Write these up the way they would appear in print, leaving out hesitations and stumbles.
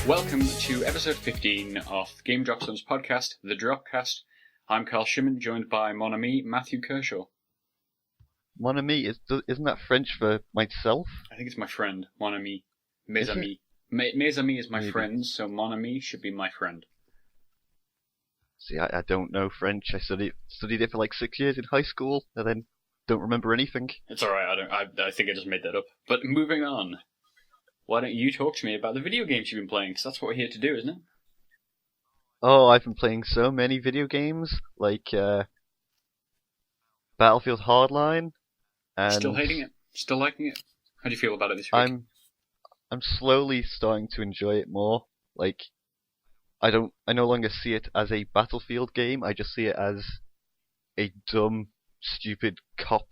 Welcome to episode 15 of Gamedropzone's podcast, the Dropcast. I'm Carl Shimon, joined by mon ami Matthew Kershaw. Mon ami, isn't that French for myself? I think it's my friend, mon ami, mes amis. Mes amis is my friend, so mon ami should be my friend. See, I don't know French. I studied it for like 6 years in high school, and then don't remember anything. It's alright, I think I just made that up. But moving on, why don't you talk to me about the video games you've been playing? Because that's what we're here to do, isn't it? Oh, I've been playing so many video games, like Battlefield Hardline. And Still hating it? Still liking it? How do you feel about it this week? I'm slowly starting to enjoy it more. Like, I no longer see it as a Battlefield game. I just see it as a dumb, stupid cop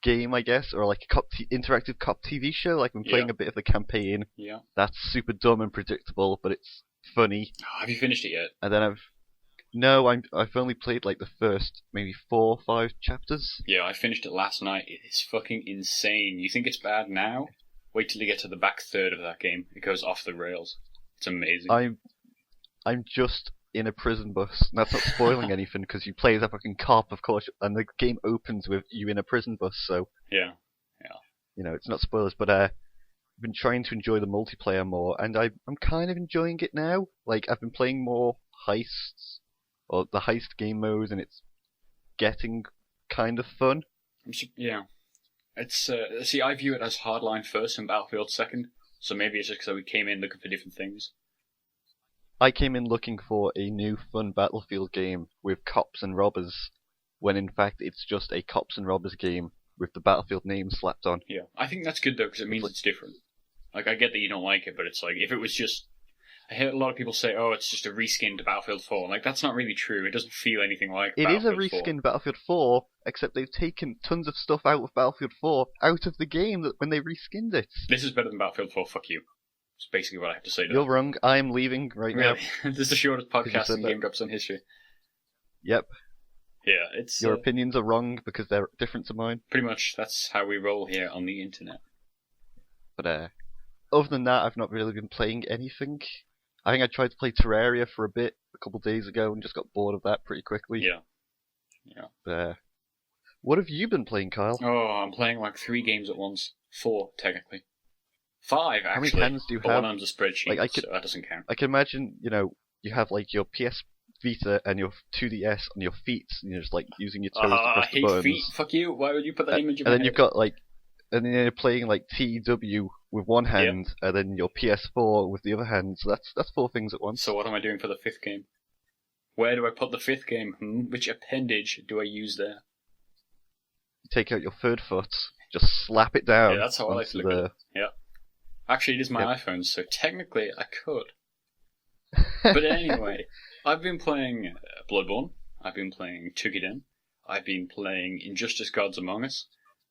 game, I guess, or like a interactive cop TV show. Like, I'm playing a bit of the campaign. Yeah. That's super dumb and predictable, but it's funny. Oh, have you finished it yet? And then I've only played like the first maybe 4 or 5 chapters. Yeah, I finished it last night. It is fucking insane. You think it's bad now? Wait till you get to the back third of that game. It goes off the rails. It's amazing. I'm just in a prison bus. And that's not spoiling anything because you play as a fucking cop, of course, and the game opens with you in a prison bus. So yeah. You know, it's not spoilers, but I've been trying to enjoy the multiplayer more, and I'm kind of enjoying it now. Like, I've been playing more heists, or the heist game mode, and it's getting kind of fun. Yeah. It's see, I view it as Hardline first and Battlefield second, so maybe it's just because we came in looking for different things. I came in looking for a new fun Battlefield game with cops and robbers, when in fact it's just a cops and robbers game with the Battlefield name slapped on. Yeah, I think that's good though, because it means it's different. Like, I get that you don't like it, but it's like, if it was just... I hear a lot of people say, oh, it's just a reskin to Battlefield 4. Like, that's not really true. It doesn't feel anything like Battlefield 4. It is a reskin Battlefield 4, except they've taken tons of stuff out of Battlefield 4 out of the game when they reskinned it. This is better than Battlefield 4, fuck you. It's basically what I have to say to You're wrong, I'm leaving right now. This is the shortest podcast in Gamedropzone history. Yep. Yeah, it's... Your opinions are wrong because they're different to mine. Pretty much, that's how we roll here on the internet. But, other than that, I've not really been playing anything. I think I tried to play Terraria for a bit a couple of days ago and just got bored of that pretty quickly. Yeah. But, what have you been playing, Kyle? Oh, I'm playing like 3 games at once. 4, technically. 5, actually. How many hands do you but have? One of them's a spreadsheet, like, so that doesn't count. I can imagine, you have like your PS Vita and your 2DS on your feet, and you're just like using your toes to press the buttons. I hate feet. Fuck you. Why would you put that image in my And then head? you've got like, and then you're playing like TEW with one hand, and then your PS4 with the other hand. So that's 4 things at once. So what am I doing for the 5th game? Where do I put the 5th game? Which appendage do I use there? You take out your third foot, just slap it down. Yeah, that's how I like to look at it. Yeah. Actually, it is my iPhone, so technically I could. But anyway, I've been playing Bloodborne. I've been playing Tukiden. I've been playing Injustice Gods Among Us.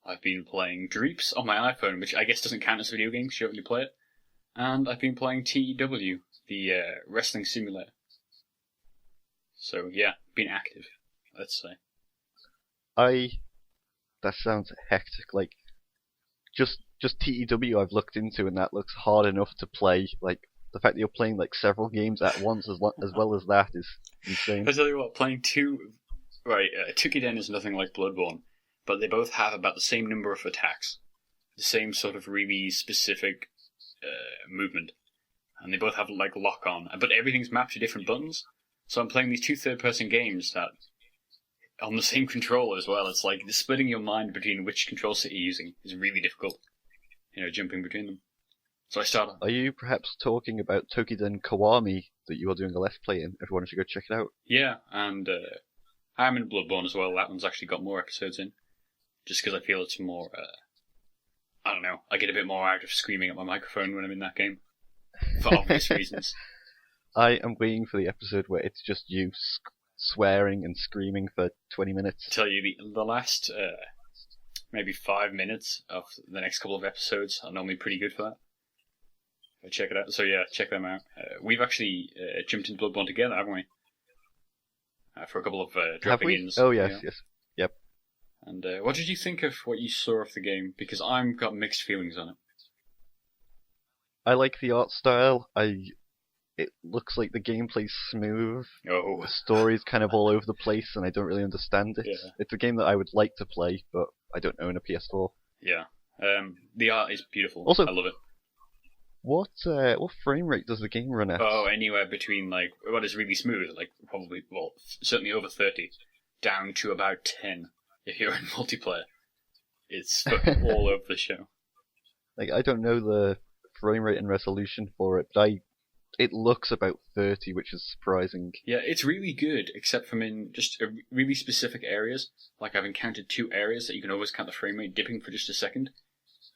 I've been playing Dreeps on my iPhone, which I guess doesn't count as a video game because you don't really play it. And I've been playing TEW, the wrestling simulator. So yeah, been active, let's say. That sounds hectic. Like, just TEW I've looked into, and that looks hard enough to play. Like, the fact that you're playing like several games at once as well as that is insane. I tell you what, playing Tukiden is nothing like Bloodborne, but they both have about the same number of attacks, the same sort of really specific movement, and they both have like lock on, but everything's mapped to different buttons. So I'm playing these 2 third-person games that on the same controller as well. It's like splitting your mind between which control set you're using is really difficult. Jumping between them. So I started. Are you perhaps talking about Tokiden Kiwami that you are doing a Let's Play in? Everyone should go check it out. Yeah, and I'm in Bloodborne as well. That one's actually got more episodes in. Just because I feel it's more, I don't know, I get a bit more out of screaming at my microphone when I'm in that game. For obvious reasons. I am waiting for the episode where it's just you swearing and screaming for 20 minutes. I tell you, the last maybe 5 minutes of the next couple of episodes are normally pretty good for that. If I check it out. So yeah, check them out. We've actually jumped into Bloodborne together, haven't we? For a couple of dropping-ins. Oh yes, yes. Yep. And what did you think of what you saw of the game? Because I've got mixed feelings on it. I like the art style. It looks like the gameplay's smooth. Oh, The story's kind of all over the place, and I don't really understand it. Yeah. It's a game that I would like to play, but I don't own a PS4. yeah. The art is beautiful. Also- I love it. What frame rate does the game run at? Oh, anywhere between like what is really smooth, like probably certainly over 30, down to about 10 if you're in multiplayer. It's fucking all over the show. Like, I don't know the frame rate and resolution for it, but it looks about 30, which is surprising. Yeah, it's really good, except from in just really specific areas. Like I've encountered 2 areas that you can always count the frame rate dipping for just a second,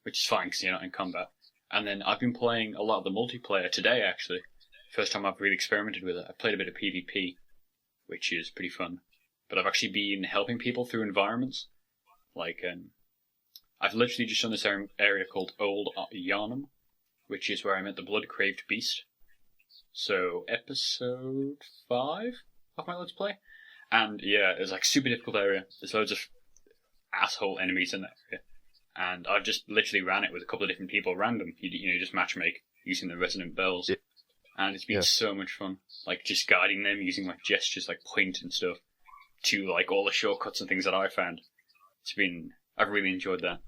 which is fine because you're not in combat. And then I've been playing a lot of the multiplayer today, actually. First time I've really experimented with it. I played a bit of PvP, which is pretty fun. But I've actually been helping people through environments. Like, I've literally just done this area called Old Yarnum, which is where I met the Blood-Craved Beast. So, episode 5 of my Let's Play. And yeah, it's like super difficult area. There's loads of asshole enemies in that area. And I've just literally ran it with a couple of different people random. You just matchmake using the resonant bells. Yeah. And it's been so much fun. Like, just guiding them using like gestures like point and stuff to like all the shortcuts and things that I found. I've really enjoyed that.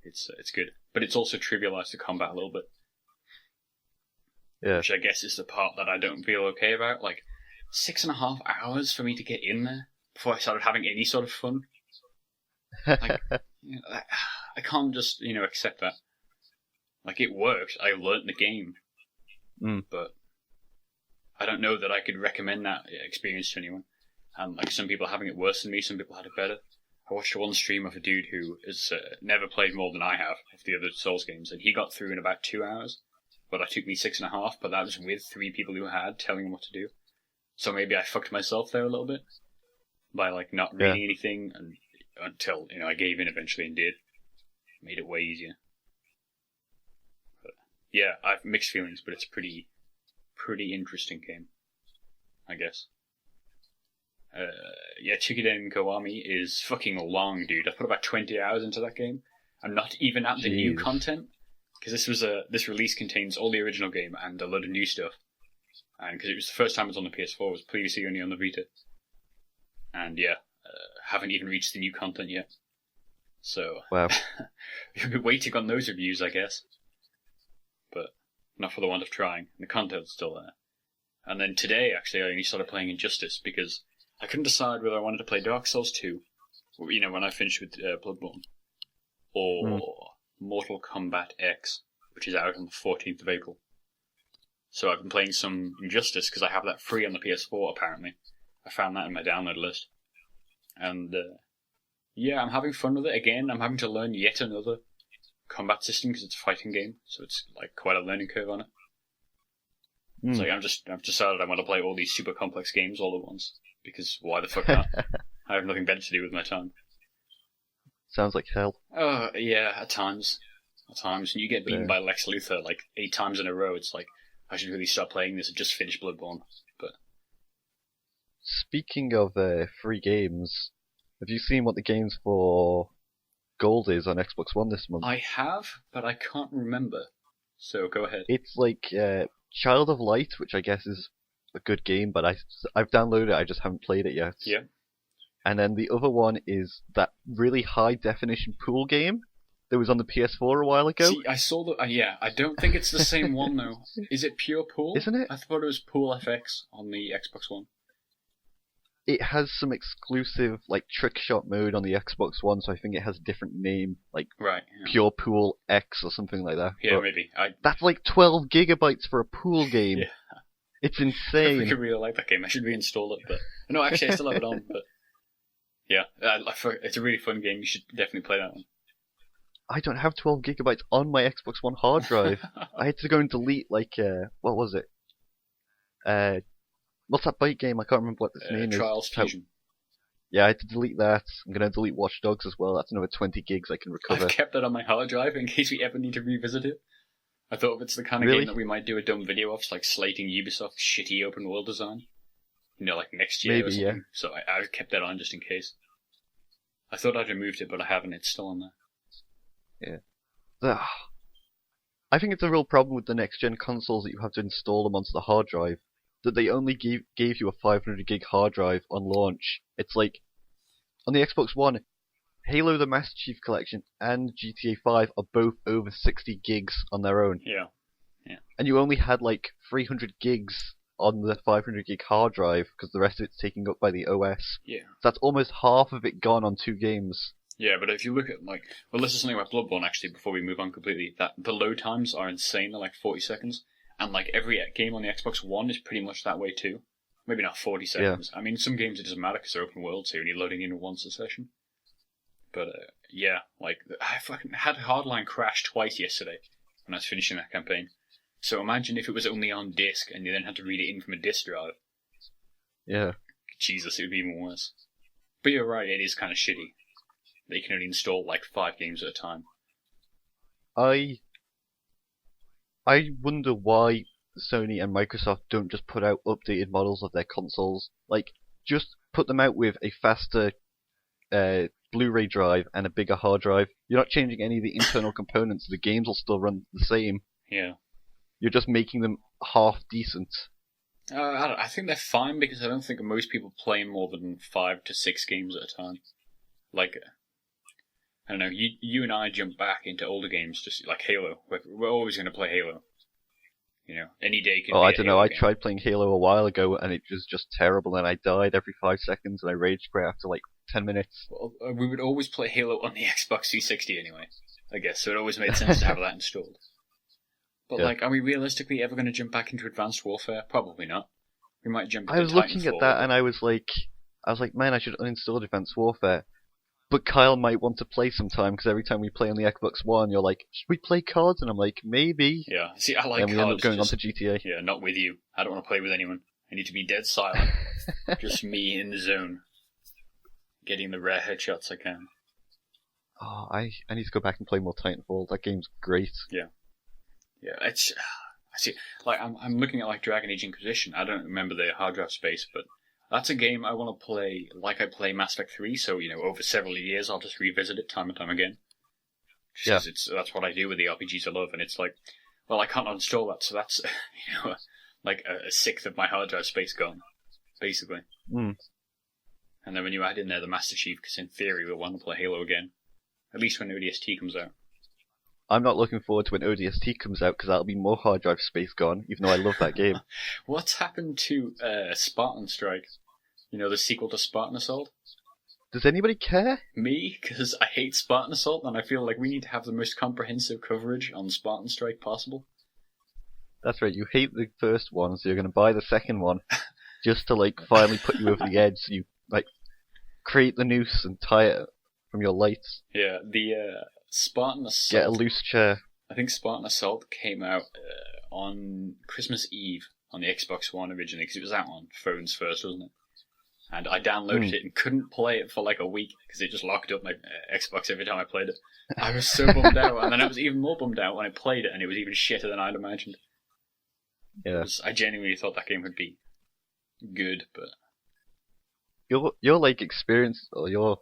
It's good. But it's also trivialized the combat a little bit. Yeah. Which I guess is the part that I don't feel okay about. Like, 6.5 hours for me to get in there before I started having any sort of fun. Like, I can't just, accept that. Like, it worked. I learnt the game. But I don't know that I could recommend that experience to anyone. And, like, some people are having it worse than me, some people had it better. I watched one stream of a dude who has never played more than I have of the other Souls games, and he got through in about 2 hours. But it took me 6.5, but that was with 3 people who had telling him what to do. So maybe I fucked myself there a little bit by, like, not reading anything until, I gave in eventually and did. Made it way easier. But, yeah, I have mixed feelings, but it's a pretty interesting game, I guess. Chikiden Kiwami is fucking long, dude. I put about 20 hours into that game. I'm not even at the new content, because this release contains all the original game and a load of new stuff. And because it was the first time it was on the PS4, it was previously only on the Vita. And haven't even reached the new content yet. So, wow. You'll be waiting on those reviews, I guess. But not for the want of trying. The content's still there. And then today, actually, I only started playing Injustice because I couldn't decide whether I wanted to play Dark Souls 2, when I finished with Bloodborne, or Mortal Kombat X, which is out on the 14th of April. So I've been playing some Injustice because I have that free on the PS4, apparently. I found that in my download list. And, I'm having fun with it again. I'm having to learn yet another combat system because it's a fighting game, so it's like quite a learning curve on it. It's like I've decided I want to play all these super complex games all at once, because why the fuck not? I have nothing better to do with my time. Sounds like hell. Yeah, at times. And you get beaten by Lex Luthor like 8 times in a row, it's like, I should really stop playing this and just finish Bloodborne. But speaking of free games, have you seen what the games for Gold is on Xbox One this month? I have, but I can't remember. So go ahead. It's like Child of Light, which I guess is a good game, but I've downloaded it, I just haven't played it yet. Yeah. And then the other one is that really high definition pool game that was on the PS4 a while ago. See, I saw the... I don't think it's the same one, though. Is it Pure Pool? Isn't it? I thought it was Pool FX on the Xbox One. It has some exclusive, like, trick shot mode on the Xbox One, so I think it has a different name, like Pure Pool X or something like that. Yeah, but maybe. that's like 12 gigabytes for a pool game. Yeah. It's insane. I really like that game. I should reinstall it, but... No, actually, I still have it on, but... Yeah, it's a really fun game. You should definitely play that one. I don't have 12 gigabytes on my Xbox One hard drive. I had to go and delete, like, what was it? What's that bike game? I can't remember what its name is. Trials Fusion. Yeah, I had to delete that. I'm going to delete Watch Dogs as well. That's another 20 gigs I can recover. I've kept that on my hard drive in case we ever need to revisit it. I thought if it's the kind of game that we might do a dumb video of, like slating Ubisoft's shitty open world design. Like next year or something. Yeah. So I kept that on just in case. I thought I'd removed it, but I haven't. It's still on there. Yeah. I think it's a real problem with the next gen consoles that you have to install them onto the hard drive. That they only gave you a 500 gig hard drive on launch. It's like on the Xbox One, Halo the Master Chief Collection and GTA 5 are both over 60 gigs on their own. Yeah. And you only had like 300 gigs on the 500 gig hard drive because the rest of it's taken up by the OS. Yeah. So that's almost half of it gone on 2 games. Yeah, but if you look at, let's just something about Bloodborne, actually, before we move on completely, that the load times are insane. They're like 40 seconds. And, every game on the Xbox One is pretty much that way, too. Maybe not 40 seconds. Yeah. I mean, some games it doesn't matter because they're open world, so you're only loading in once a session. But, yeah, I fucking had Hardline crash twice yesterday when I was finishing that campaign. So imagine if it was only on disc and you then had to read it in from a disc drive. Yeah. Jesus, it would be even worse. But you're right, it is kind of shitty. They can only install 5 games at a time. I wonder why Sony and Microsoft don't just put out updated models of their consoles. Just put them out with a faster Blu-ray drive and a bigger hard drive. You're not changing any of the internal components. The games will still run the same. Yeah. You're just making them half decent. I think they're fine because I don't think most people play more than 5 to 6 games at a time. I don't know, you and I jump back into older games, just like Halo. We're always going to play Halo. Any day can be I don't know, I game. tried playing Halo a while ago and it was just terrible and I died every 5 seconds and I rage quit after 10 minutes. Well, we would always play Halo on the Xbox 360 anyway, I guess, so it always made sense to have that installed. But are we realistically ever going to jump back into Advanced Warfare? Probably not. We might jump into I was looking at that and I was like, man, I should uninstall Advanced Warfare. But Kyle might want to play sometime, because every time we play on the Xbox One, you're like, should we play cards? And I'm like, maybe. Yeah, see, I like and cards. And we end up going on to GTA. Yeah, not with you. I don't want to play with anyone. I need to be dead silent. Just me in the zone. Getting the rare headshots I can. Oh, I need to go back and play more Titanfall. That game's great. Yeah. Yeah, I see. I'm looking at Dragon Age Inquisition. I don't remember the hard drive space, but that's a game I want to play like I play Mass Effect 3, so, over several years I'll just revisit it time and time again. Yeah. That's what I do with the RPGs I love, and it's I can't uninstall that, so that's, a sixth of my hard drive space gone, basically. Mm. And then when you add in there the Master Chief, because in theory we'll want to play Halo again, at least when ODST comes out. I'm not looking forward to when ODST comes out, because that'll be more hard drive space gone, even though I love that game. What's happened to Spartan Strike? The sequel to Spartan Assault? Does anybody care? Me, because I hate Spartan Assault, and I feel like we need to have the most comprehensive coverage on Spartan Strike possible. That's right, you hate the first one, so you're going to buy the second one, just to, finally put you over the edge, so you, create the noose and tie it from your lights. Yeah, the Spartan Assault... Get a loose chair. I think Spartan Assault came out on Christmas Eve on the Xbox One originally, because it was out on phones first, wasn't it? And I downloaded it and couldn't play it for a week, because it just locked up my Xbox every time I played it. I was so bummed out, and then I was even more bummed out when I played it, and it was even shitter than I'd imagined. Yeah. I genuinely thought that game would be good, but... Your experience, or your,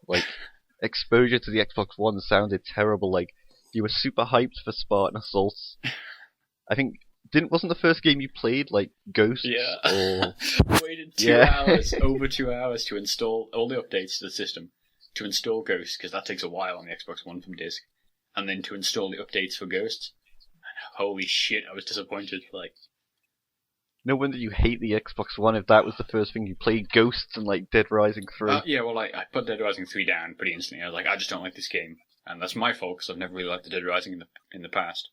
exposure to the Xbox One sounded terrible. You were super hyped for Spartan Assaults. I think wasn't the first game you played Ghosts? Yeah. Or... Waited 2 hours, over 2 hours to install all the updates to the system, to install Ghosts, because that takes a while on the Xbox One from disc, and then to install the updates for Ghosts. And holy shit, I was disappointed. No wonder you hate the Xbox One if that was the first thing you played, Ghosts and Dead Rising 3. Yeah, well, I put Dead Rising 3 down pretty instantly. I was like, I just don't like this game. And that's my fault, because I've never really liked the Dead Rising in the past.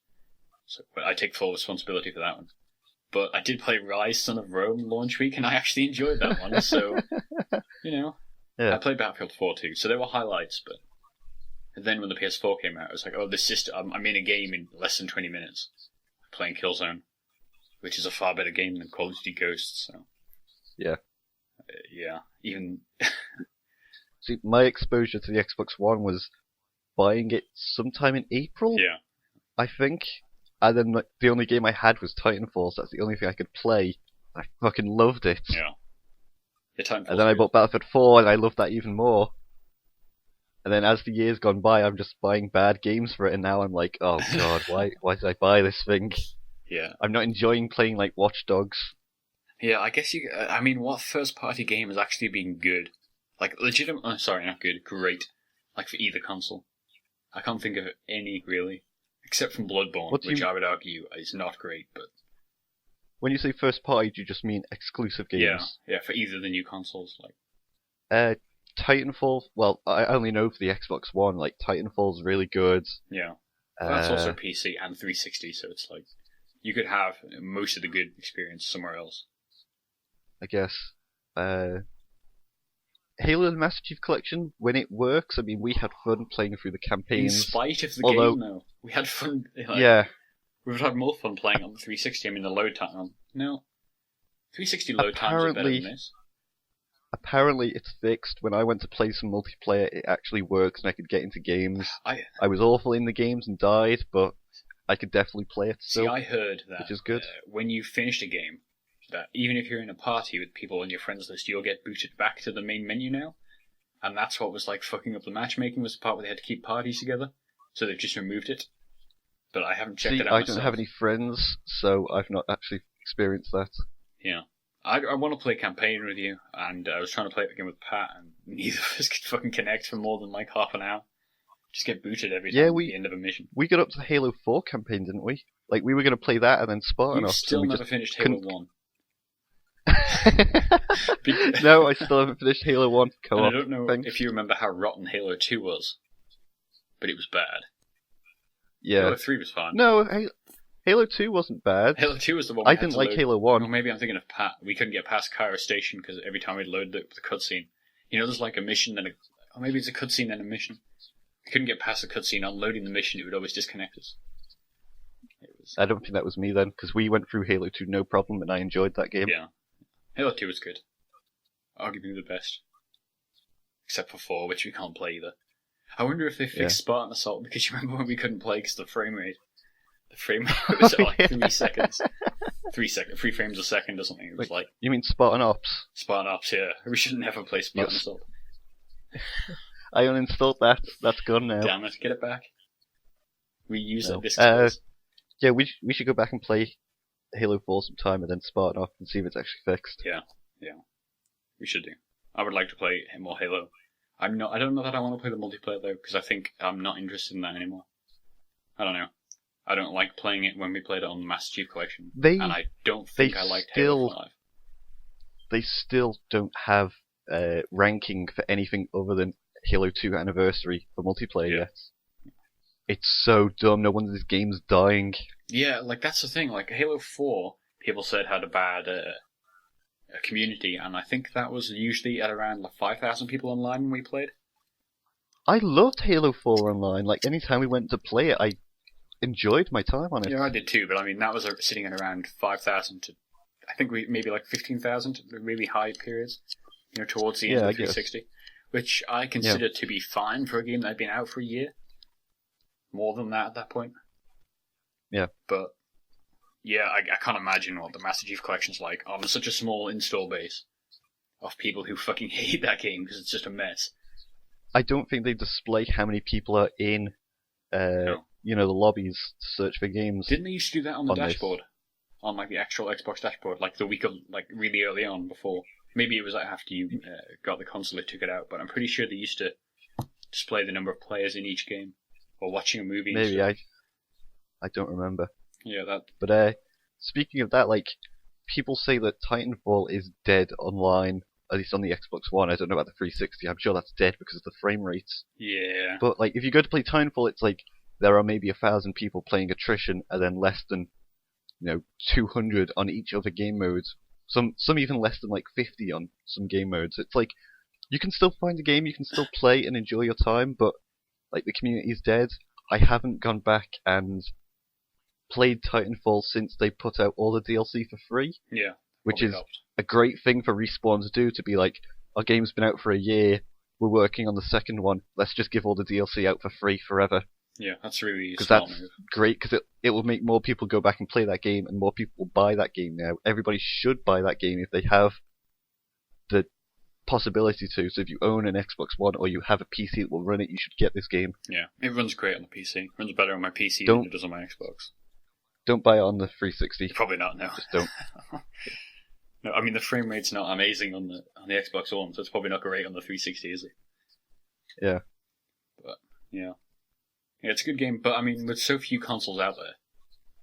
So, but I take full responsibility for that one. But I did play Rise, Son of Rome launch week, and I actually enjoyed that one, so, Yeah. I played Battlefield 4 too, so there were highlights, but then when the PS4 came out, I was like, oh, I'm in a game in less than 20 minutes, playing Killzone, which is a far better game than Call of Duty Ghosts, so. Yeah. Yeah, even... See, my exposure to the Xbox One was buying it sometime in April? Yeah. I think. And then the only game I had was Titanfall, so that's the only thing I could play. I fucking loved it. Yeah. And then I bought Battlefield 4, and I loved that even more. And And then as the years gone by, I'm just buying bad games for it, and now I'm like, oh god, why did I buy this thing? Yeah. I'm not enjoying playing like Watch Dogs. Yeah, I guess I mean, what first-party game has actually been good? Like, legitimate... Oh, sorry, not good. Great. Like, for either console. I can't think of any, really. Except from Bloodborne, which I would argue is not great, but... When you say first-party, do you just mean exclusive games? Yeah, for either the new consoles, like... Titanfall, well, I only know for the Xbox One, like, Titanfall's really good. Yeah. Well, that's also PC and 360, so it's like... You could have most of the good experience somewhere else. I guess. Halo the Master Chief Collection, when it works, I mean, we had fun playing through the campaigns. In spite of the game, though. We had fun. Like, yeah. We've had more fun playing on the 360. I mean, the load time. No. 360 load times are better than this. Apparently, it's fixed. When I went to play some multiplayer, it actually works and I could get into games. I was awful in the games and died, but I could definitely play it still. See, I heard that which is good. When you finished a game, that even if you're in a party with people on your friends list, you'll get booted back to the main menu now. And that's what was like fucking up the matchmaking, was the part where they had to keep parties together. So they've just removed it. But I haven't checked it out myself. I don't have any friends, so I've not actually experienced that. Yeah. I want to play campaign with you, and I was trying to play it again with Pat, and neither of us could fucking connect for more than like half an hour. Just get booted every time at the end of a mission. We got up to the Halo 4 campaign, didn't we? Like, we were going to play that and then Spartan off. You still never finished Halo 1. No, I still haven't finished Halo 1 co-op. And I don't know if you remember how rotten Halo 2 was, but it was bad. Yeah. Halo 3 was fine. No, Halo 2 wasn't bad. Halo 2 was the one I didn't like Halo 1. Well, maybe I'm thinking of Pat. We couldn't get past Cairo Station because every time we'd load the cutscene, you know, there's like a mission and or maybe it's a cutscene and a mission. We couldn't get past the cutscene. Unloading the mission, it would always disconnect us. I don't think that was me then, because we went through Halo 2 no problem and I enjoyed that game. Yeah. Halo 2 was good. Arguably the best. Except for 4, which we can't play either. I wonder if they fixed Spartan Assault, because you remember when we couldn't play because the frame rate was at like 3 seconds. 3 frames a second or something. It was like... You mean Spartan Ops? Spartan Ops, yeah. We should never play Spartan Assault. I uninstalled that. That's gone now. Damn it, get it back. We use that disc. Yeah, we should go back and play Halo 4 sometime and then Spartan Ops and see if it's actually fixed. Yeah. We should do. I would like to play more Halo. I don't know that I want to play the multiplayer though, because I think I'm not interested in that anymore. I don't know. I don't like playing it when we played it on the Master Chief Collection. And I don't think I liked Halo 5. They still don't have ranking for anything other than Halo 2 Anniversary for multiplayer yet. It's so dumb. No wonder this game's dying. Yeah, like that's the thing. Like Halo 4, people said had a bad community, and I think that was usually at around like 5,000 people online when we played. I loved Halo 4 online. Like anytime we went to play it, I enjoyed my time on it. Yeah, I did too. But I mean, that was sitting at around 5,000 to, I think maybe like 15,000, really high periods. You know, towards the end of 360, which I consider to be fine for a game that had been out for a year. More than that at that point. Yeah. But, yeah, I can't imagine what the Master Chief Collection's like on such a small install base of people who fucking hate that game because it's just a mess. I don't think they display how many people are in, the lobbies to search for games. Didn't they used to do that on the dashboard? On, like, the actual Xbox dashboard, like, the week of, like, really early on before. Maybe it was like after you got the console they took it out, but I'm pretty sure they used to display the number of players in each game. Or watching a movie. Maybe, I don't remember. Yeah, that... But, speaking of that, like, people say that Titanfall is dead online, at least on the Xbox One. I don't know about the 360. I'm sure that's dead because of the frame rates. Yeah. But, like, if you go to play Titanfall, it's like, there are maybe 1,000 people playing attrition, and then less than, 200 on each other game mode. Some even less than, like, 50 on some game modes. It's like, you can still find a game, you can still play and enjoy your time, but like, the community is dead. I haven't gone back and played Titanfall since they put out all the DLC for free. Yeah. Which is a great thing for Respawn to do, to be like, our game's been out for a year, we're working on the second one, let's just give all the DLC out for free forever. Yeah, that's really smart. Because that's great, because it will make more people go back and play that game, and more people will buy that game now. Everybody should buy that game if they have the possibility to. So if you own an Xbox One or you have a PC that will run it, you should get this game. Yeah, it runs great on the PC. It runs better on my PC Don't- than it does on my Xbox. Don't buy it on the 360. Probably not, no. Just don't. No, I mean, the frame rate's not amazing on the Xbox One, so it's probably not great on the 360, is it? Yeah. But, yeah. Yeah, it's a good game, but I mean, with so few consoles out there,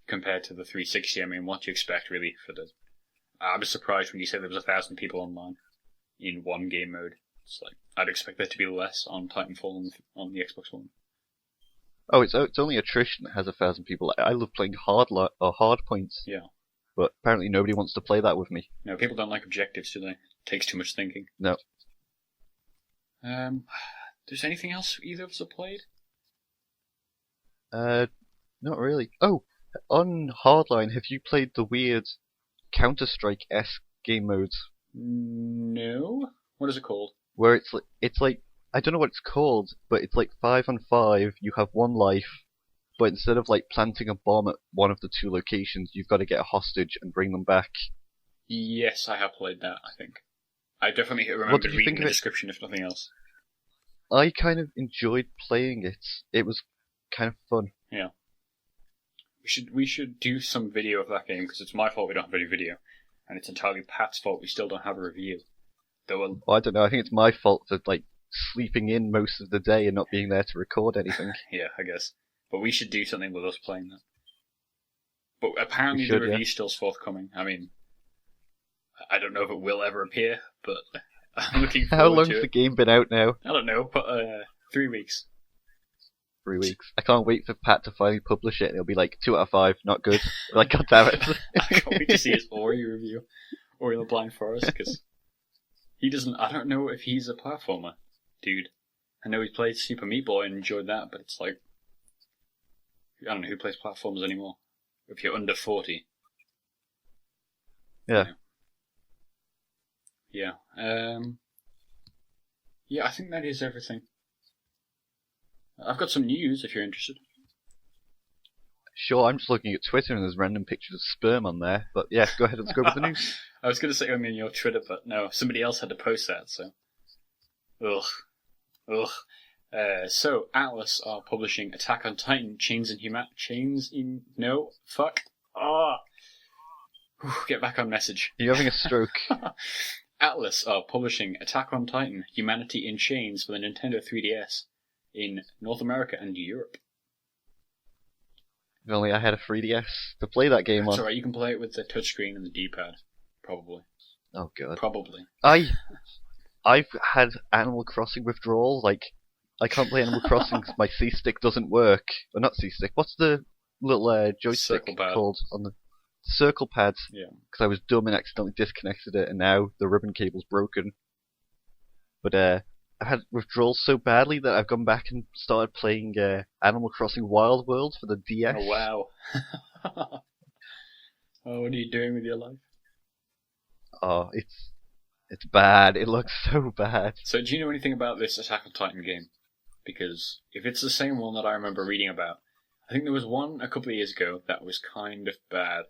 compared to the 360, I mean, what do you expect, really, for the... I was surprised when you said there was 1,000 people online in one game mode. It's like, I'd expect there to be less on Titanfall on the Xbox One. Oh, it's only attrition that has 1,000 people. I love playing hard points. Yeah. But apparently nobody wants to play that with me. No, people don't like objectives, do they? It takes too much thinking. No. There's anything else either of us have played? Not really. Oh, on Hardline, have you played the weird Counter-Strike-esque game modes? No. What is it called? Where it's like I don't know what it's called, but it's like 5-on-5. You have one life, but instead of like planting a bomb at one of the two locations, you've got to get a hostage and bring them back. Yes, I have played that, I think. I definitely What remember did you reading think the of it? description, if nothing else. I kind of enjoyed playing it. It was kind of fun. Yeah. We should do some video of that game, because it's my fault we don't have any video. And it's entirely Pat's fault we still don't have a review. Though, Well, I don't know. I think it's my fault for like sleeping in most of the day and not being there to record anything. yeah, I guess. But we should do something with us playing that. But apparently We should, the review's still forthcoming. I mean, I don't know if it will ever appear, but I'm looking forward How long's to the it. game been out now? I don't know, but 3 weeks. 3 weeks. I can't wait for Pat to finally publish it and it'll be like 2 out of 5, not good. Like, god damn it. I can't wait to see his Ori review. Ori the Blind Forest, because he doesn't... I don't know if he's a platformer, dude. I know he played Super Meat Boy and enjoyed that, but it's like... I don't know who plays platformers anymore. If you're under 40. Yeah. Yeah. Yeah, I think that is everything. I've got some news if you're interested. Sure, I'm just looking at Twitter and there's random pictures of sperm on there. But yeah, go ahead, let's go with the news. I was going to say only on your Twitter, but no, somebody else had to post that, so... Ugh. So, Atlas are publishing Attack on Titan, No, fuck. Ah! Get back on message. Are you having a stroke? Atlas are publishing Attack on Titan, Humanity in Chains for the Nintendo 3DS in North America and Europe. If only I had a 3DS to play that game That's on. alright, you can play it with the touchscreen and the D-pad. Probably. Oh god. Probably. I've had Animal Crossing withdrawal. Like, I can't play Animal Crossing because my C-stick doesn't work. Or not C-stick. What's the little joystick Circle pad. called on the circle pad? Yeah. Because I was dumb and accidentally disconnected it, and now the ribbon cable's broken. But I had withdrawal so badly that I've gone back and started playing Animal Crossing Wild World for the DS. Oh, wow. Oh, what are you doing with your life? Oh, it's bad. It looks so bad. So, do you know anything about this Attack on Titan game? Because if it's the same one that I remember reading about, I think there was one a couple of years ago that was kind of bad.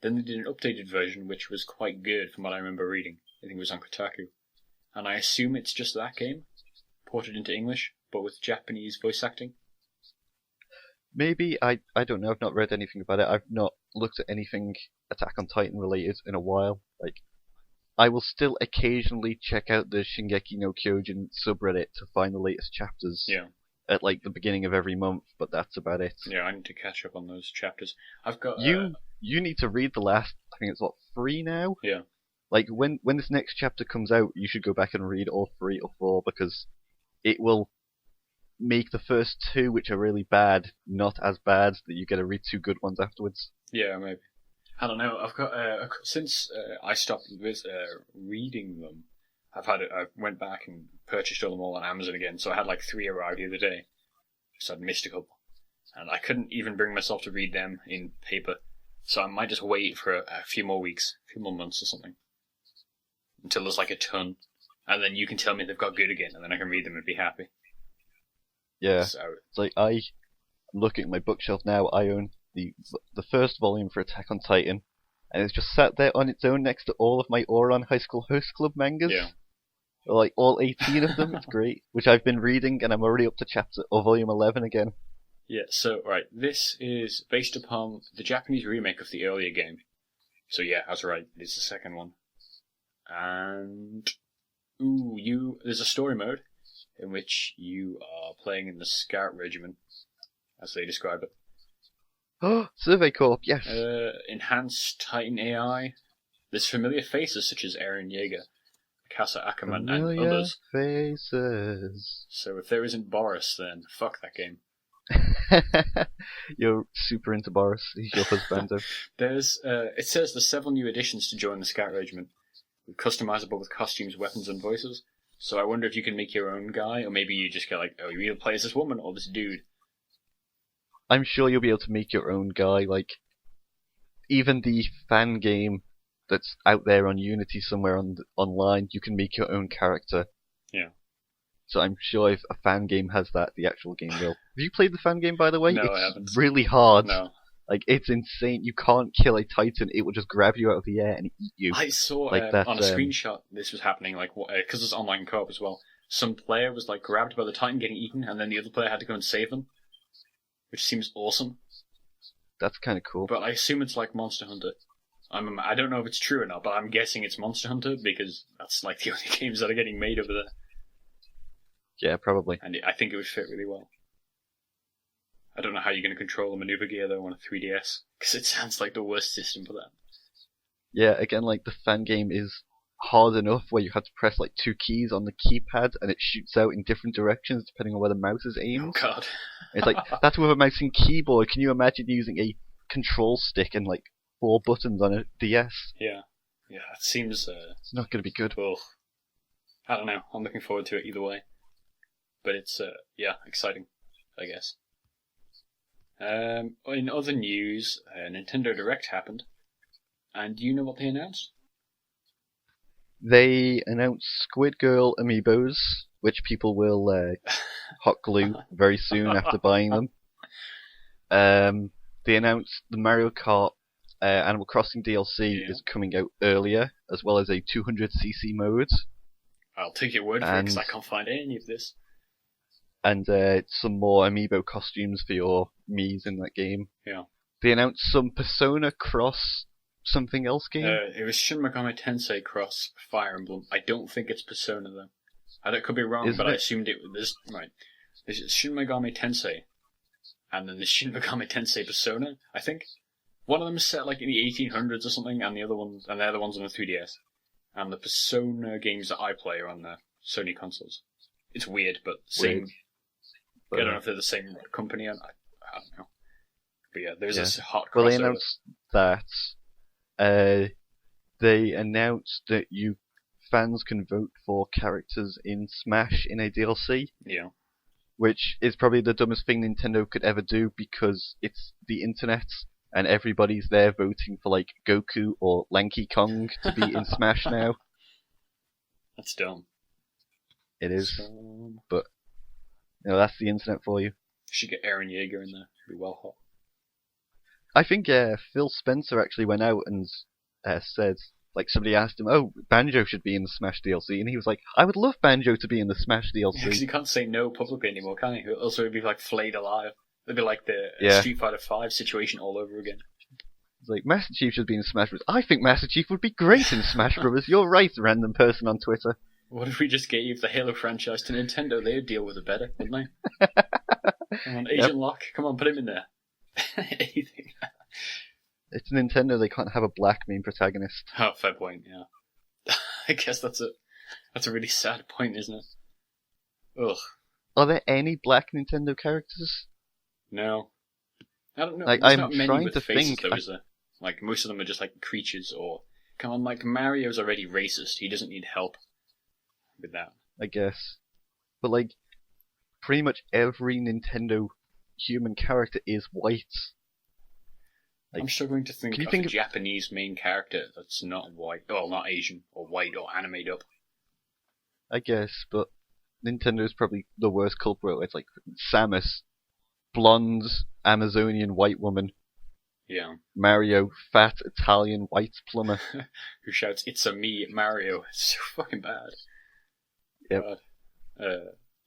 Then they did an updated version which was quite good from what I remember reading. I think it was on Kotaku. And I assume it's just that game, ported into English, but with Japanese voice acting. Maybe, I don't know. I've not read anything about it. I've not looked at anything Attack on Titan related in a while. Like, I will still occasionally check out the Shingeki no Kyojin subreddit to find the latest chapters. Yeah. At like the beginning of every month, but that's about it. Yeah, I need to catch up on those chapters. I've got... You need to read the last, I think it's 3 now? Yeah. Like, when this next chapter comes out, you should go back and read all 3 or 4, because it will make the first 2, which are really bad, not as bad, that you get to read 2 good ones afterwards. Yeah, maybe. I don't know. I've got since I stopped reading them, I went back and purchased them all on Amazon again. So I had like 3 arrive the other day. So I'd missed a couple, and I couldn't even bring myself to read them in paper. So I might just wait for a few more weeks, a few more months or something, until there's like a ton, and then you can tell me they've got good again, and then I can read them and be happy. Yeah. So It's like, I'm looking at my bookshelf now, I own the first volume for Attack on Titan, and it's just sat there on its own next to all of my Ouran High School Host Club mangas. yeah. Like all 18 of them. It's great. Which I've been reading, and I'm already up to volume 11 again. Yeah, so, right, this is based upon the Japanese remake of the earlier game. So yeah, I was right, it's the second one. And, there's a story mode in which you are playing in the Scout Regiment, as they describe it. Oh, Survey Corp, yes. Enhanced Titan AI. There's familiar faces such as Eren Yeager, Mikasa Ackerman, and others. Faces. So if there isn't Boris, then fuck that game. You're super into Boris. He's your husbando. It says there's several new additions to join the Scout Regiment, customizable with costumes, weapons, and voices. So I wonder if you can make your own guy, or maybe you just get like, oh, you either play as this woman or this dude. I'm sure you'll be able to make your own guy. Like, even the fan game that's out there on Unity somewhere online, you can make your own character. Yeah. So I'm sure if a fan game has that, the actual game will. Have you played the fan game, by the way? No, it's I haven't. Really hard. No. Like, it's insane. You can't kill a Titan. It will just grab you out of the air and eat you. I saw like on a screenshot this was happening, like, because it's online co-op as well. Some player was, like, grabbed by the Titan getting eaten, and then the other player had to go and save them. Which seems awesome. That's kind of cool. But I assume it's like Monster Hunter. I don't know if it's true or not, but I'm guessing it's Monster Hunter, because that's, like, the only games that are getting made over there. Yeah, probably. And I think it would fit really well. I don't know how you're going to control the maneuver gear, though, on a 3DS, because it sounds like the worst system for that. Yeah, again, like, the fan game is hard enough where you have to press, like, 2 keys on the keypad, and it shoots out in different directions depending on where the mouse is aimed. Oh, God. It's like, that's with a mouse and keyboard. Can you imagine using a control stick and, like, 4 buttons on a DS? Yeah. Yeah, it seems... it's not going to be good. Ugh. I don't know. I'm looking forward to it either way. But it's, exciting, I guess. In other news, Nintendo Direct happened. And do you know what they announced? They announced Squid Girl amiibos, which people will hot glue very soon after buying them. They announced the Mario Kart Animal Crossing DLC is coming out earlier, as well as a 200cc mode. I'll take your word for it, because I can't find any of this. And some more amiibo costumes for your Miis in that game. Yeah. They announced some Persona Cross something else game. It was Shin Megami Tensei Cross Fire Emblem. I don't think it's Persona, though. I could be wrong, but I assumed it was... Right. There's Shin Megami Tensei, and then there's Shin Megami Tensei Persona, I think. One of them is set like in the 1800s or something, and the other ones on the 3DS. And the Persona games that I play are on the Sony consoles. It's weird, but same... Weird. I don't know if they're the same company, I don't know. But yeah, there's this hot crossover. Well, they announced that. They announced that fans can vote for characters in Smash in a DLC. Yeah. Which is probably the dumbest thing Nintendo could ever do, because it's the internet and everybody's there voting for like Goku or Lanky Kong to be in Smash now. That's dumb. It is. But that's the internet for you. Should get Eren Yeager in there. It'd be well hot. I think Phil Spencer actually went out and said, like, somebody asked him, oh, Banjo should be in the Smash DLC, and he was like, I would love Banjo to be in the Smash DLC. Because you can't say no publicly anymore, can you? Also, it'd be like flayed alive. It'd be like the Street Fighter V situation all over again. It's like, Master Chief should be in Smash Bros. I think Master Chief would be great in Smash Bros. You're right, random person on Twitter. What if we just gave the Halo franchise to Nintendo? They'd deal with it better, wouldn't they? Come on, Agent Locke, come on, put him in there. Anything. It's Nintendo, they can't have a black main protagonist. Oh, fair point, yeah. I guess that's a really sad point, isn't it? Ugh. Are there any black Nintendo characters? No. I don't know. Like, There's I'm not many trying with to faces, think. though, is there? Like, most of them are just like creatures, or... Come on, like, Mario's already racist. He doesn't need help with that. I guess. But, like, pretty much every Nintendo human character is white. Like, I'm struggling to think can you of think a Japanese main character that's not white, well, not Asian, or white, or animated up. I guess, but Nintendo's probably the worst culprit. It's like Samus, blonde Amazonian white woman. Yeah. Mario, fat Italian white plumber. Who shouts, "It's a me, Mario." It's so fucking bad. Yep.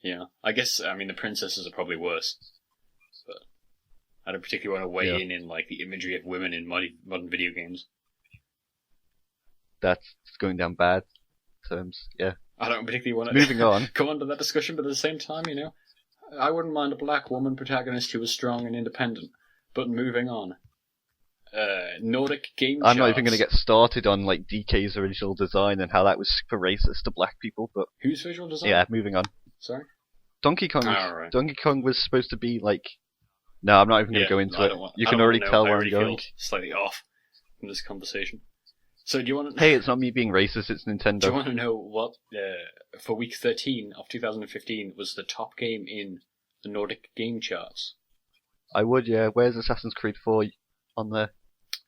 Yeah. I guess, I mean, the princesses are probably worse. But I don't particularly want to weigh in like, the imagery of women in modern video games. That's going down bad terms, yeah. I don't particularly want to Moving on. come on to that discussion, but at the same time, you know, I wouldn't mind a black woman protagonist who was strong and independent. But moving on. Nordic game charts. I'm not even going to get started on like DK's original design and how that was super racist to black people, but... Whose visual design? Yeah, moving on. Sorry? Donkey Kong. Right. Donkey Kong was supposed to be like... No, I'm not even going to go into it. You can already tell where I'm going. Slightly off from this conversation. So do you want to... Hey, it's not me being racist, it's Nintendo. Do you want to know what, for week 13 of 2015, was the top game in the Nordic game charts? I would, yeah. Where's Assassin's Creed 4 on there?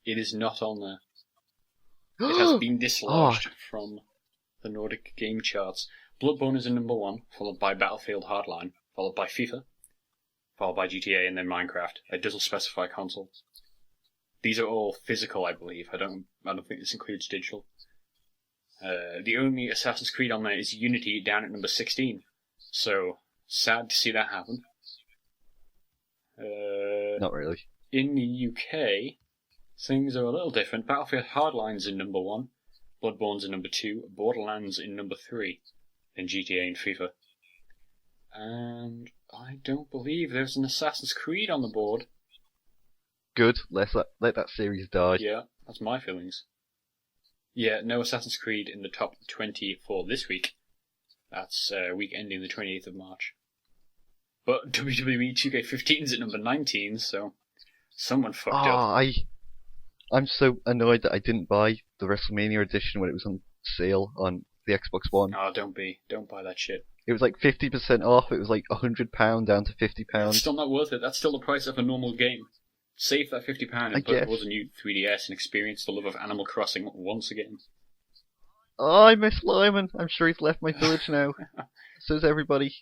It is not on there. It has been dislodged from the Nordic game charts. Bloodborne is in number 1, followed by Battlefield Hardline, followed by FIFA, followed by GTA, and then Minecraft. It doesn't specify console. These are all physical, I believe. I don't think this includes digital. The only Assassin's Creed on there is Unity, down at number 16. So, sad to see that happen. Not really. In the UK, things are a little different. Battlefield Hardline's in number 1, Bloodborne's in number 2, Borderlands in number 3, then GTA and FIFA. And I don't believe there's an Assassin's Creed on the board. Good, let that series die. Yeah, that's my feelings. Yeah, no Assassin's Creed in the top 20 for this week. That's week ending the 28th of March. But WWE 2K15's at number 19, so someone fucked up. I'm so annoyed that I didn't buy the WrestleMania edition when it was on sale on the Xbox One. Oh, don't buy that shit. It was like 50% off, it was like £100 down to £50. It's still not worth it, that's still the price of a normal game. Save that £50 and put it towards a new 3DS and experience the love of Animal Crossing once again. Oh, I miss Lyman. I'm sure he's left my village now. So's everybody.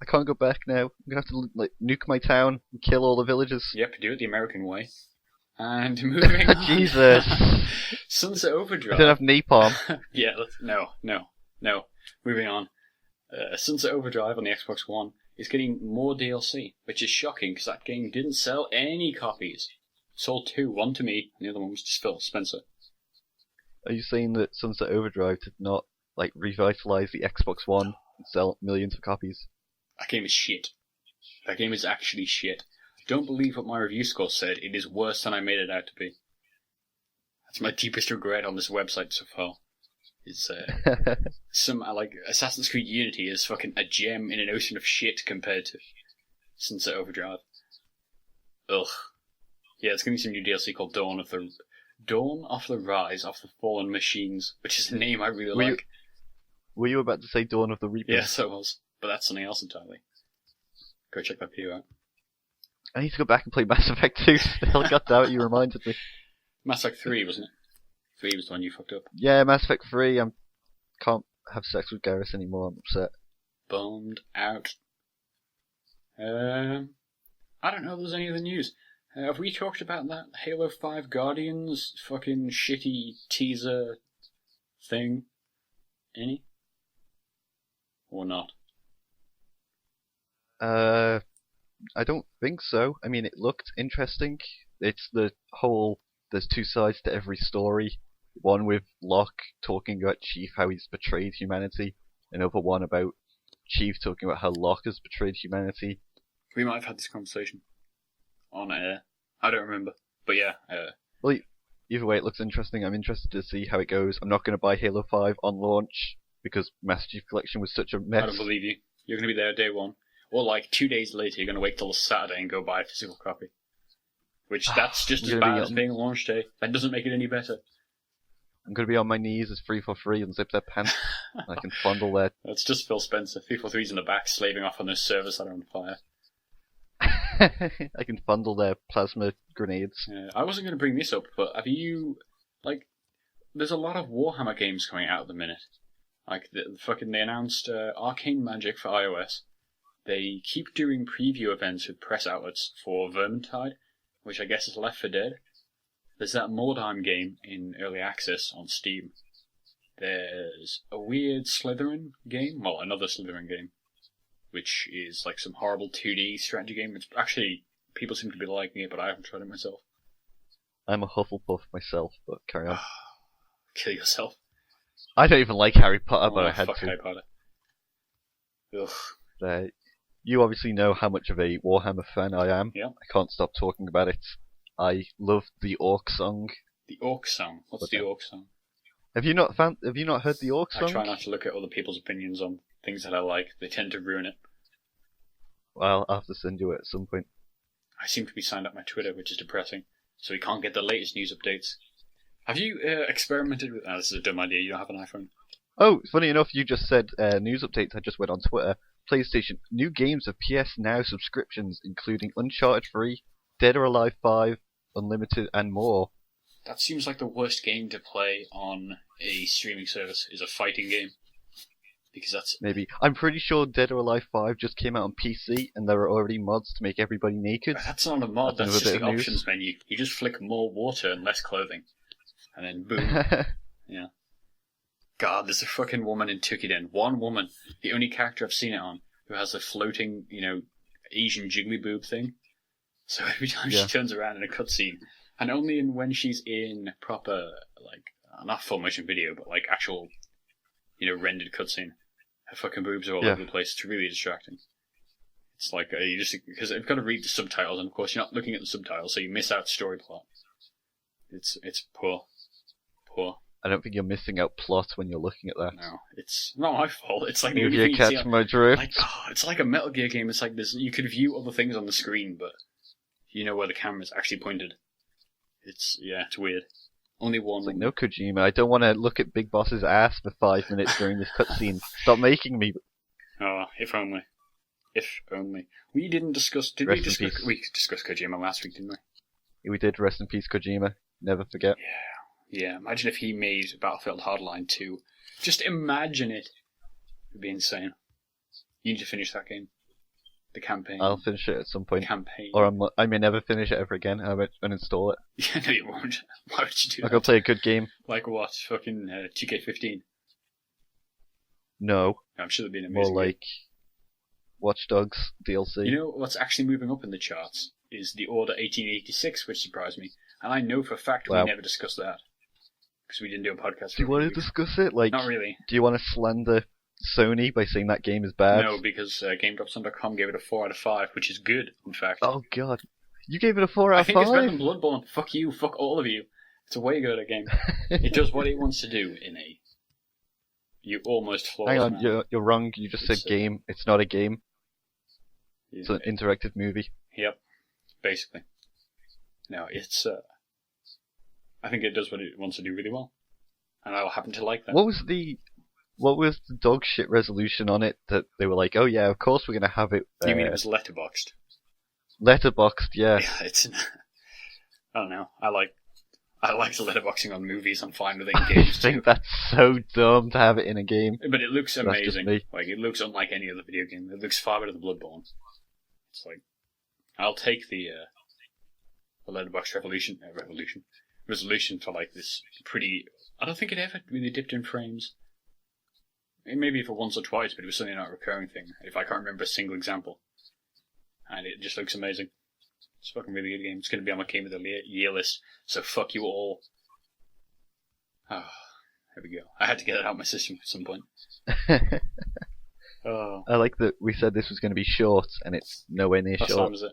I can't go back now. I'm gonna have to nuke my town and kill all the villagers. Yep, do it the American way. And moving on. Jesus. Sunset Overdrive. I don't have napalm. Yeah, no. Moving on. Sunset Overdrive on the Xbox One is getting more DLC, which is shocking because that game didn't sell any copies. It sold 2, one to me, and the other one was just Phil Spencer. Are you saying that Sunset Overdrive did not revitalize the Xbox One and sell millions of copies? That game is shit. That game is actually shit. Don't believe what my review score said. It is worse than I made it out to be. That's my deepest regret on this website so far. It's Assassin's Creed Unity is fucking a gem in an ocean of shit compared to Sunset Overdrive. Ugh. Yeah, it's gonna be some new DLC called Dawn of the Rise of the Fallen Machines, which is a name I really like. Were you about to say Dawn of the Reaper? Yes, I was, but that's something else entirely. Go check that video out. I need to go back and play Mass Effect 2 still. God damn it, you reminded me. Mass Effect 3, wasn't it? 3 was the one you fucked up. Yeah, Mass Effect 3. I can't have sex with Garrus anymore. I'm upset. Bummed out. I don't know if there's any other news. Have we talked about that Halo 5 Guardians fucking shitty teaser thing? Any? Or not? I don't think so. I mean, it looked interesting. It's the whole... There's two sides to every story. One with Locke talking about Chief, how he's betrayed humanity. Another one about Chief talking about how Locke has betrayed humanity. We might have had this conversation on air. I don't remember. But yeah. Well, either way, it looks interesting. I'm interested to see how it goes. I'm not going to buy Halo 5 on launch because Master Chief Collection was such a mess. I don't believe you. You're going to be there day one. Or 2 days later, you're going to wait till Saturday and go buy a physical copy. Which, that's just as bad as being launch day. That doesn't make it any better. I'm going to be on my knees as 343 and zip their pants. I can fondle their... That's just Phil Spencer. 343's in the back, slaving off on those servers that are on fire. I can fondle their plasma grenades. Yeah, I wasn't going to bring this up, but have you... there's a lot of Warhammer games coming out at the minute. They announced Arcane Magic for iOS. They keep doing preview events with press outlets for Vermintide, which I guess is Left 4 Dead. There's that Mordheim game in early access on Steam. There's a weird Slytherin game. Well, another Slytherin game, which is like some horrible 2D strategy game. It's actually, people seem to be liking it, but I haven't tried it myself. I'm a Hufflepuff myself, but carry on. Kill yourself. I don't even like Harry Potter, but I had fuck to. Harry Potter. Ugh. You obviously know how much of a Warhammer fan I am. Yeah. I can't stop talking about it. I love the Orc song. The Orc song. What's the Orc song? Have you not heard the Orc song? I try not to look at other people's opinions on things that I like. They tend to ruin it. Well, I'll have to send you it at some point. I seem to be signed up my Twitter, which is depressing. So we can't get the latest news updates. Have you experimented with... this is a dumb idea. You don't have an iPhone. Oh, funny enough, you just said news updates. I just went on Twitter. PlayStation. New games of PS Now subscriptions, including Uncharted 3, Dead or Alive 5, Unlimited, and more. That seems like the worst game to play on a streaming service, is a fighting game. Because that's... Maybe. I'm pretty sure Dead or Alive 5 just came out on PC, and there are already mods to make everybody naked. That's not a mod, that's just the options menu. You just flick more water and less clothing. And then boom. Yeah. God, there's a fucking woman in Tukiden. One woman, the only character I've seen it on, who has a floating, Asian jiggly boob thing. So every time she turns around in a cutscene, and only when she's in proper, not full motion video, but actual, rendered cutscene, her fucking boobs are all over the place. It's really distracting. It's like, because you've got to read the subtitles, and of course you're not looking at the subtitles, so you miss out story plot. It's poor. Poor. I don't think you're missing out plot when you're looking at that. No, it's not my fault. It's like Maybe you catch my drift. It's like a Metal Gear game. It's like this. You could view other things on the screen, but you know where the camera's actually pointed. It's weird. Only one. It's like, no, Kojima, I don't want to look at Big Boss's ass for 5 minutes during this cutscene. Stop making me. Oh, if only. If only. We didn't discuss. Did we discuss? We discussed Kojima last week, didn't we? We did. Rest in peace, Kojima. Never forget. Yeah, imagine if he made Battlefield Hardline 2. Just imagine it. It would be insane. You need to finish that game. The campaign. I'll finish it at some point. The campaign. Or I may never finish it ever again. I might uninstall it. Yeah, no, you won't. Why would you do that? I'll go play a good game. Like what? Fucking 2K15? No. I'm sure there'd be an amazing More like Watch Dogs DLC. You know what's actually moving up in the charts is the Order 1886, which surprised me. And I know for a fact we never discussed that. Because we didn't do a podcast. Do you want to discuss it? Not really. Do you want to slander Sony by saying that game is bad? No, because Gamedropzone.com gave it a 4 out of 5, which is good, in fact. Oh god. You gave it a 4 out of 5? I think it's better than Bloodborne. Fuck you, fuck all of you. It's a way good game. It does what it wants to do in a... You almost flawless. Hang on, you're wrong. You just said game. It's not a game. Yeah, it's an interactive movie. Yep, basically. No, it's... I think it does what it wants to do really well. And I happen to like that. What was the dog shit resolution on it that they were like, oh yeah, of course we're going to have it... You mean it was letterboxed? Letterboxed, yeah. Yeah, it's... I don't know. I like the letterboxing on movies. I'm fine with it in games. I think that's so dumb to have it in a game. But it looks amazing. It looks unlike any other video game. It looks far better than Bloodborne. It's like... I'll take the letterbox resolution for this pretty... I don't think it ever really dipped in frames. Maybe for once or twice, but it was certainly not a recurring thing, if I can't remember a single example. And it just looks amazing. It's a fucking really good game. It's going to be on my Game of the Year list, so fuck you all. Oh, there we go. I had to get it out of my system at some point. Oh. I like that we said this was going to be short, and it's nowhere near short. What time is it?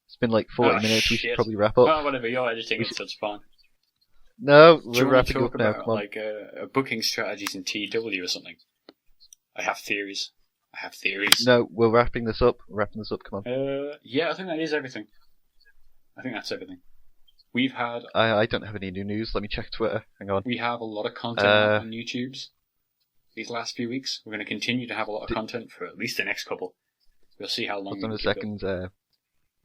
It's been 40 minutes. Shit. We should probably wrap up. Oh, whatever. You're editing it, so it's fine. No, we're wrapping up now. Come on. Booking strategies in TW or something. I have theories. No, we're wrapping this up. Come on. Yeah, I think that is everything. I think that's everything. We've had... I don't have any new news. Let me check Twitter. Hang on. We have a lot of content on YouTube's these last few weeks. We're going to continue to have a lot of content for at least the next couple. We'll see how long. Hold on a second.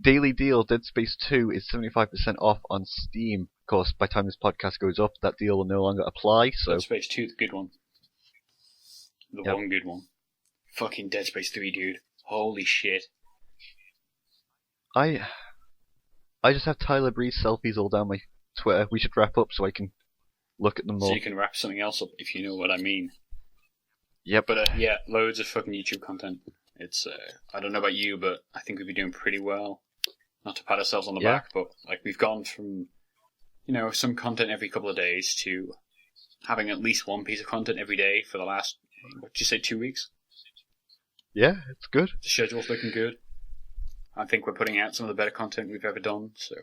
Daily Deal Dead Space 2 is 75% off on Steam. Of course, by the time this podcast goes up, that deal will no longer apply. So Dead Space 2, the good one. The one good one. Fucking Dead Space 3, dude. Holy shit. I just have Tyler Breeze selfies all down my Twitter. We should wrap up so I can look at them more. So you can wrap something else up, if you know what I mean. Yep. But yeah, loads of fucking YouTube content. It's I don't know about you, but I think we've been doing pretty well. Not to pat ourselves on the back, but like we've gone from, some content every couple of days to having at least one piece of content every day for the last, what did you say, 2 weeks? Yeah, it's good. The schedule's looking good. I think we're putting out some of the better content we've ever done, so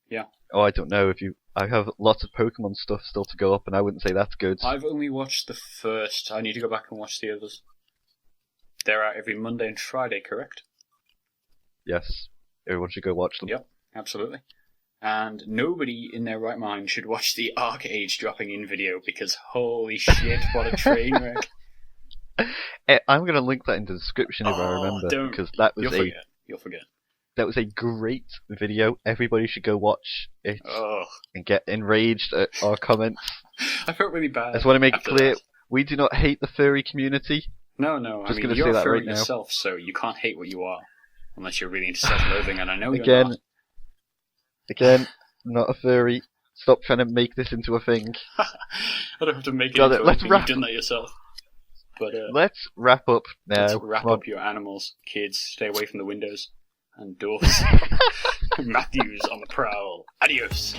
yeah. Oh, I don't know I have lots of Pokemon stuff still to go up, and I wouldn't say that's good. I've only watched the first. I need to go back and watch the others. They're out every Monday and Friday, correct? Yes. Everyone should go watch them. Yep, absolutely. And nobody in their right mind should watch the Arc Age dropping in video, because holy shit, what a train wreck. I'm going to link that in the description if I remember, because that was You'll forget. That was a great video. Everybody should go watch it and get enraged at our comments. I felt really bad. I just want to make it clear, that. We do not hate the furry community. No. Just I mean, you're a furry yourself, so you can't hate what you are. Unless you're really into self-loathing, and I know you're not. Again, not a furry. Stop trying to make this into a thing. I don't have to make it into a thing. You've done that yourself. But let's wrap up now. Let's wrap up your animals. Kids, stay away from the windows and doors. Matthew's on the prowl. Adios.